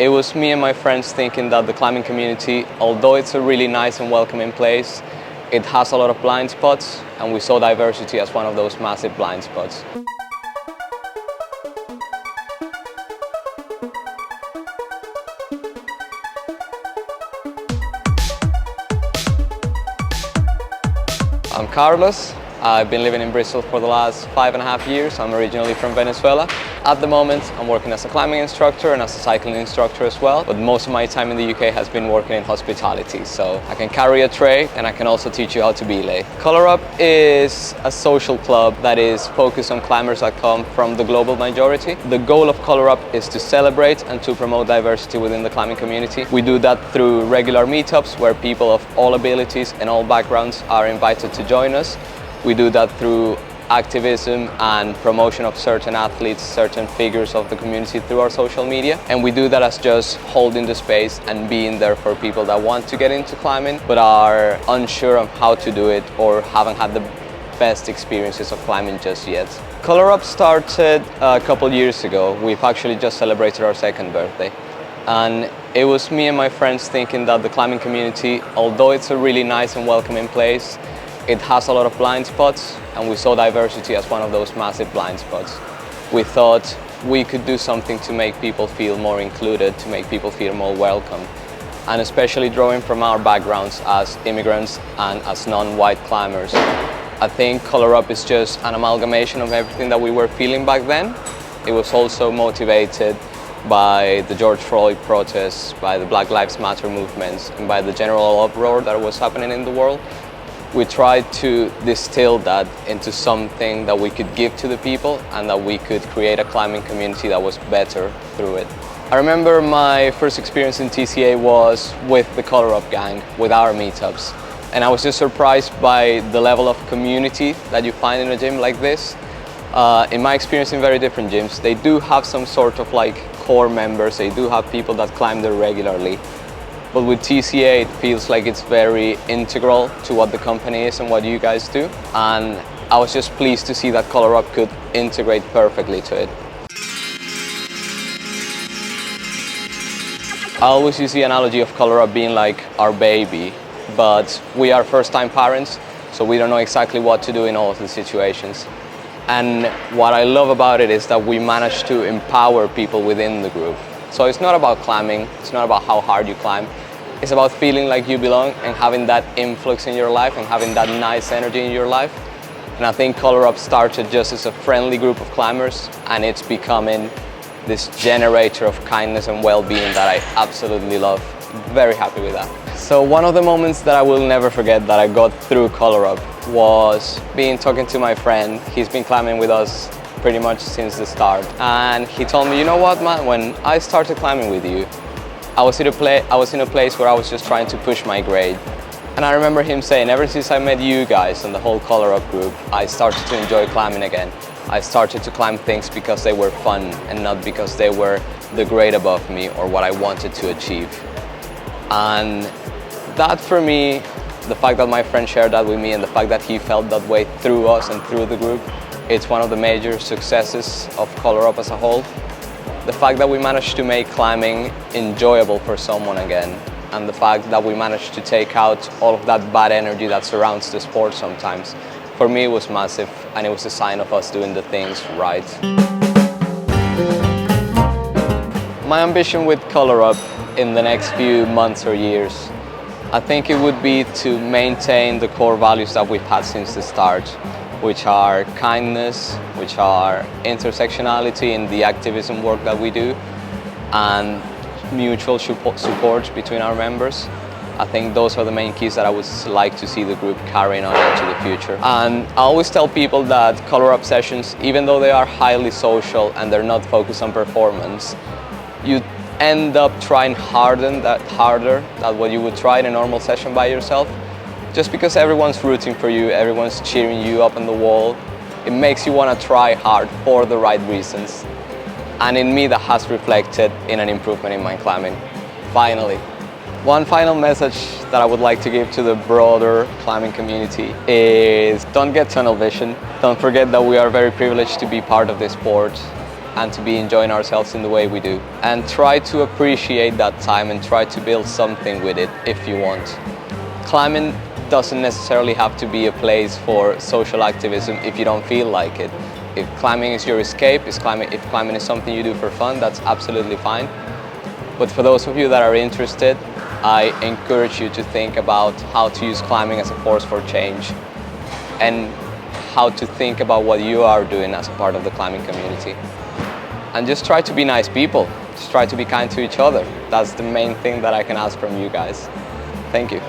it was me and my friends thinking that the climbing community, although it's a really nice and welcoming place, it has a lot of blind spots, and we saw diversity as one of those massive blind spots. I'm Carlos. I've been living in Bristol for the last 5.5 years. I'm originally from Venezuela. At the moment, I'm working as a climbing instructor and as a cycling instructor as well, but most of my time in the UK has been working in hospitality, so I can carry a tray and I can also teach you how to belay. Colour Up is a social club that is focused on climbers that come from the global majority. The goal of Colour Up is to celebrate and to promote diversity within the climbing community. We do that through regular meetups where people of all abilities and all backgrounds are invited to join us. We do that through activism and promotion of certain athletes, certain figures of the community through our social media. And we do that as just holding the space and being there for people that want to get into climbing but are unsure of how to do it or haven't had the best experiences of climbing just yet. Colour Up started a couple years ago. We've actually just celebrated our 2nd birthday. And it was me and my friends thinking that the climbing community, although it's a really nice and welcoming place, it has a lot of blind spots, and we saw diversity as one of those massive blind spots. We thought we could do something to make people feel more included, to make people feel more welcome, and especially drawing from our backgrounds as immigrants and as non-white climbers. I think Colour Up is just an amalgamation of everything that we were feeling back then. It was also motivated by the George Floyd protests, by the Black Lives Matter movements, and by the general uproar that was happening in the world. We tried to distill that into something that we could give to the people and that we could create a climbing community that was better through it. I remember my first experience in TCA was with the Colour Up gang, with our meetups. And I was just surprised by the level of community that you find in a gym like this. In my experience in very different gyms, they do have some sort of like core members, they do have people that climb there regularly. But with TCA, it feels like it's very integral to what the company is and what you guys do. And I was just pleased to see that Colour Up could integrate perfectly to it. I always use the analogy of Colour Up being like our baby, but we are first-time parents, so we don't know exactly what to do in all of the situations. And what I love about it is that we manage to empower people within the group. So it's not about climbing, it's not about how hard you climb. It's about feeling like you belong and having that influx in your life and having that nice energy in your life. And I think Colour Up started just as a friendly group of climbers, and it's becoming this generator of kindness and well-being that I absolutely love. Very happy with that. So one of the moments that I will never forget that I got through Colour Up was talking to my friend. He's been climbing with us pretty much since the start. And he told me, you know what, man, when I started climbing with you, I was in a place where I was just trying to push my grade. And I remember him saying, ever since I met you guys and the whole Colour Up group, I started to enjoy climbing again. I started to climb things because they were fun and not because they were the grade above me or what I wanted to achieve. And that for me, the fact that my friend shared that with me and the fact that he felt that way through us and through the group, it's one of the major successes of Colour Up as a whole. The fact that we managed to make climbing enjoyable for someone again, and the fact that we managed to take out all of that bad energy that surrounds the sport sometimes, for me it was massive, and it was a sign of us doing the things right. My ambition with Colour Up in the next few months or years, I think it would be to maintain the core values that we've had since the start, which are kindness, which are intersectionality in the activism work that we do, and mutual support between our members. I think those are the main keys that I would like to see the group carrying on into the future. And I always tell people that Colour Up sessions, even though they are highly social and they're not focused on performance, you end up trying harder than what you would try in a normal session by yourself. Just because everyone's rooting for you, everyone's cheering you up on the wall, it makes you want to try hard for the right reasons. And in me, that has reflected in an improvement in my climbing, finally. One final message that I would like to give to the broader climbing community is don't get tunnel vision. Don't forget that we are very privileged to be part of this sport. and to be enjoying ourselves in the way we do. And try to appreciate that time and try to build something with it if you want. Climbing doesn't necessarily have to be a place for social activism if you don't feel like it. If climbing is your escape, if climbing is something you do for fun, that's absolutely fine. But for those of you that are interested, I encourage you to think about how to use climbing as a force for change and how to think about what you are doing as a part of the climbing community. And just try to be nice people. Just try to be kind to each other. That's the main thing that I can ask from you guys. Thank you.